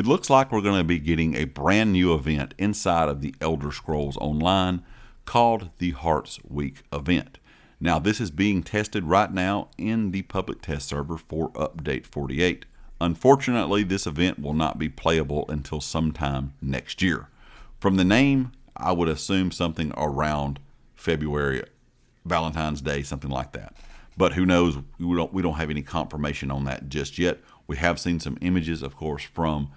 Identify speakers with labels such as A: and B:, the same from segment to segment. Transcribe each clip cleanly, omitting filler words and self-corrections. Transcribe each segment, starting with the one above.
A: It looks like we're going to be getting a brand new event inside of the Elder Scrolls Online called the Hearts Week event. Now, this is being tested right now in the public test server for Update 48. Unfortunately, this event will not be playable until sometime next year. From the name, I would assume something around February, Valentine's Day, something like that. But who knows? We don't have any confirmation on that just yet. We have seen some images, of course, from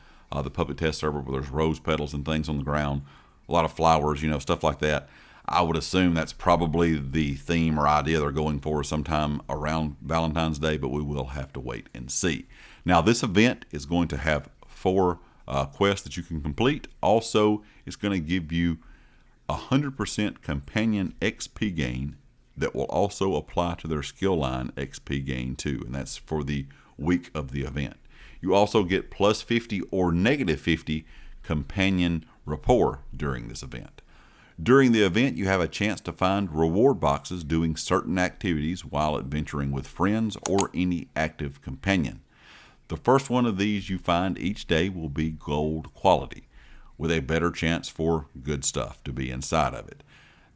A: the public test server where there's rose petals and things on the ground, a lot of flowers, stuff like that. I would assume that's probably the theme or idea they're going for sometime around Valentine's Day, but we will have to wait and see. Now, this event is going to have 4 quests that you can complete. Also, it's going to give you 100% companion XP gain that will also apply to their skill line XP gain too, and that's for the week of the event. You also get plus 50 or negative 50 companion rapport during this event. During the event, you have a chance to find reward boxes doing certain activities while adventuring with friends or any active companion. The first one of these you find each day will be gold quality, with a better chance for good stuff to be inside of it.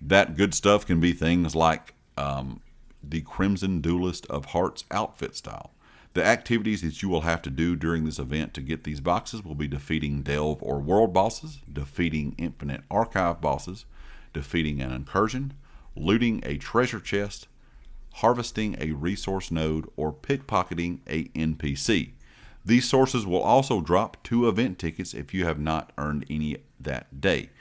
A: That good stuff can be things like the Crimson Duelist of Hearts outfit style. The activities that you will have to do during this event to get these boxes will be defeating Delve or World bosses, defeating Infinite Archive bosses, defeating an incursion, looting a treasure chest, harvesting a resource node, or pickpocketing a NPC. These sources will also drop 2 event tickets if you have not earned any that day.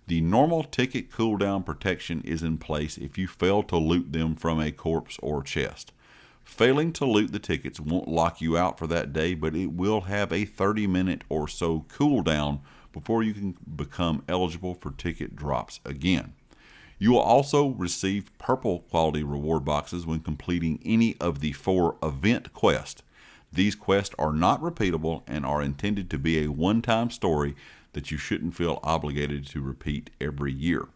A: The normal ticket cooldown protection is in place if you fail to loot them from a corpse or chest. Failing to loot the tickets won't lock you out for that day, but it will have a 30-minute or so cooldown before you can become eligible for ticket drops again. You will also receive purple quality reward boxes when completing any of the 4 event quests. These quests are not repeatable and are intended to be a one-time story that you shouldn't feel obligated to repeat every year.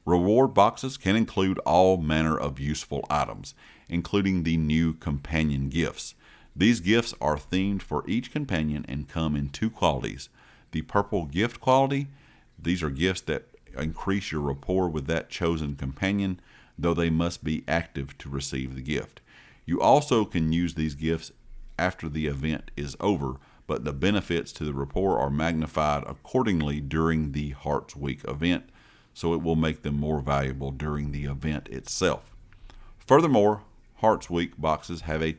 A: Reward boxes can include all manner of useful items, including the new companion gifts. These gifts are themed for each companion and come in 2 qualities. The purple gift quality, these are gifts that increase your rapport with that chosen companion, though they must be active to receive the gift. You also can use these gifts after the event is over, but the benefits to the rapport are magnified accordingly during the Hearts Week event, so it will make them more valuable during the event itself. Furthermore, Hearts Week boxes have a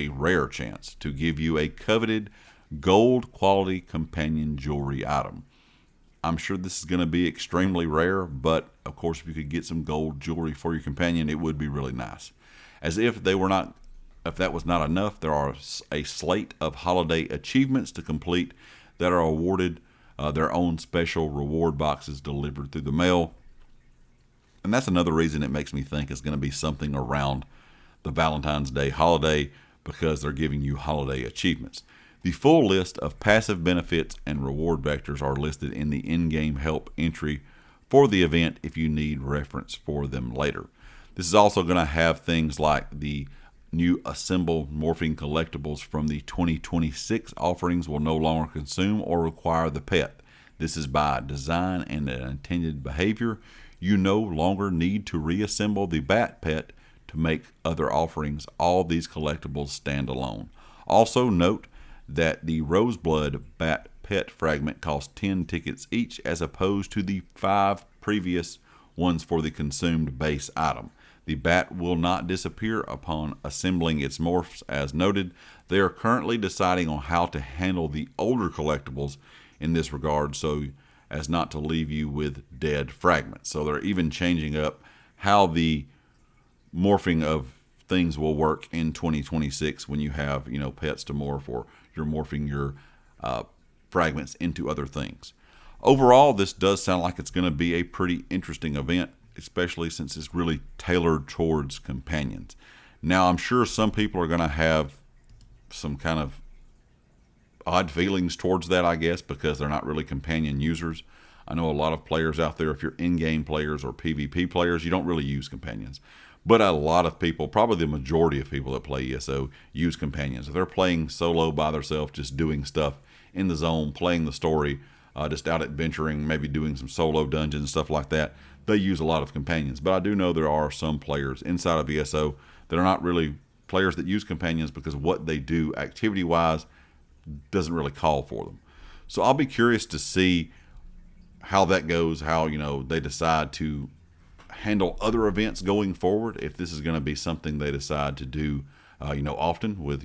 A: rare chance, to give you a coveted gold quality companion jewelry item. I'm sure this is going to be extremely rare, but of course if you could get some gold jewelry for your companion, it would be really nice. As if that was not enough, there are a slate of holiday achievements to complete that are awarded their own special reward boxes delivered through the mail. And that's another reason it makes me think it's going to be something around the Valentine's Day holiday, because they're giving you holiday achievements. The full list of passive benefits and reward vectors are listed in the in-game help entry for the event if you need reference for them later. This is also going to have things like the new Assemble Morphing collectibles from the 2026 offerings will no longer consume or require the pet. This is by design and an intended behavior. You no longer need to reassemble the bat pet to make other offerings. All these collectibles stand alone. Also note that the Roseblood bat pet fragment costs 10 tickets each, as opposed to the 5 previous ones for the consumed base item. The bat will not disappear upon assembling its morphs as noted. They are currently deciding on how to handle the older collectibles in this regard, so as not to leave you with dead fragments. So they're even changing up how the morphing of things will work in 2026 when you have, pets to morph, or you're morphing your fragments into other things. Overall, this does sound like it's going to be a pretty interesting event, especially since it's really tailored towards companions. Now, I'm sure some people are going to have some kind of odd feelings towards that, I guess, because they're not really companion users. I know a lot of players out there, if you're in-game players or PvP players, you don't really use companions. But a lot of people, probably the majority of people that play ESO, use companions. If they're playing solo by themselves, just doing stuff in the zone, playing the story, just out adventuring, maybe doing some solo dungeons and stuff like that, they use a lot of companions. But I do know there are some players inside of ESO that are not really players that use companions because what they do activity-wise doesn't really call for them. So I'll be curious to see how that goes, how they decide to handle other events going forward, if this is going to be something they decide to do often, with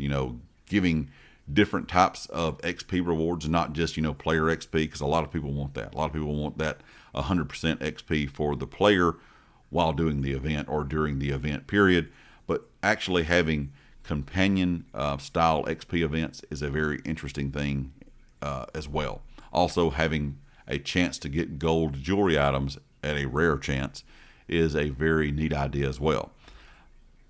A: giving different types of XP rewards, not just player XP, because a lot of people want that. A lot of people want that 100% XP for the player while doing the event or during the event period. But actually having companion style XP events is a very interesting thing as well. Also, having a chance to get gold jewelry items at a rare chance is a very neat idea as well.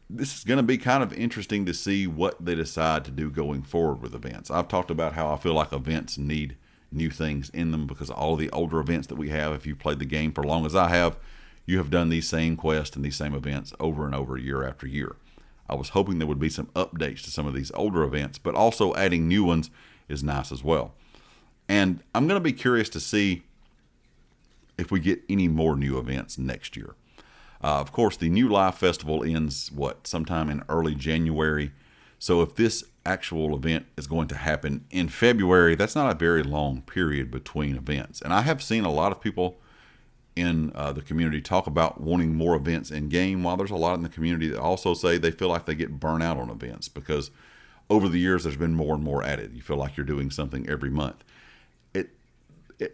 A: This is going to be kind of interesting to see what they decide to do going forward with events. I've talked about how I feel like events need new things in them because all of the older events that we have, if you played the game for as long as I have, you have done these same quests and these same events over and over, year after year. I was hoping there would be some updates to some of these older events, but also adding new ones is nice as well. And I'm going to be curious to see if we get any more new events next year. Of course, the New Life Festival ends, sometime in early January. So if this actual event is going to happen in February, that's not a very long period between events. And I have seen a lot of people in the community talk about wanting more events in game, while there's a lot in the community that also say they feel like they get burnt out on events because over the years there's been more and more added. You feel like you're doing something every month.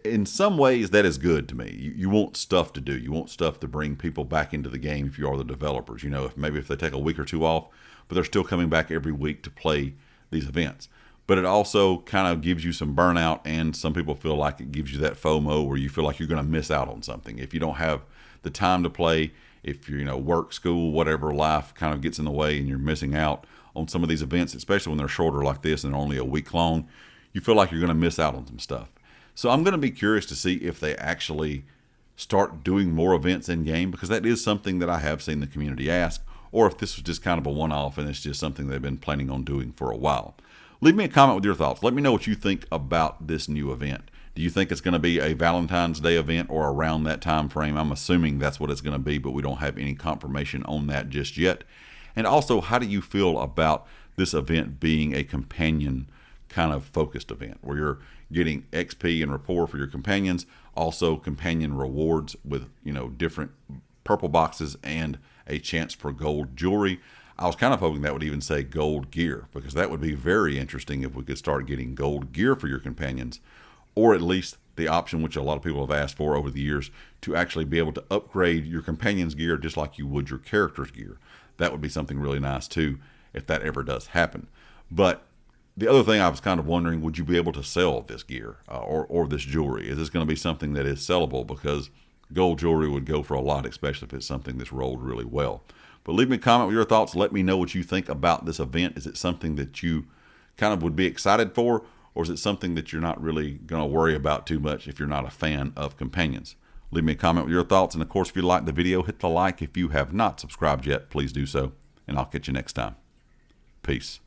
A: In some ways, that is good to me. You want stuff to do. You want stuff to bring people back into the game if you are the developers. If they take a week or two off, but they're still coming back every week to play these events. But it also kind of gives you some burnout, and some people feel like it gives you that FOMO where you feel like you're going to miss out on something. If you don't have the time to play, if you're, work, school, whatever, life kind of gets in the way and you're missing out on some of these events, especially when they're shorter like this and only a week long, you feel like you're going to miss out on some stuff. So I'm going to be curious to see if they actually start doing more events in game, because that is something that I have seen the community ask, or if this was just kind of a one-off and it's just something they've been planning on doing for a while. Leave me a comment with your thoughts. Let me know what you think about this new event. Do you think it's going to be a Valentine's Day event or around that time frame? I'm assuming that's what it's going to be, but we don't have any confirmation on that just yet. And also, how do you feel about this event being a companion kind of focused event where you're getting XP and rapport for your companions, also companion rewards with different purple boxes and a chance for gold jewelry? I was kind of hoping that would even say gold gear, because that would be very interesting if we could start getting gold gear for your companions, or at least the option, which a lot of people have asked for over the years, to actually be able to upgrade your companions gear just like you would your character's gear. That would be something really nice too, if that ever does happen. But the other thing I was kind of wondering, would you be able to sell this gear or this jewelry? Is this going to be something that is sellable? Because gold jewelry would go for a lot, especially if it's something that's rolled really well. But leave me a comment with your thoughts. Let me know what you think about this event. Is it something that you kind of would be excited for, or is it something that you're not really going to worry about too much if you're not a fan of companions? Leave me a comment with your thoughts. And of course, if you like the video, hit the like. If you have not subscribed yet, please do so. And I'll catch you next time. Peace.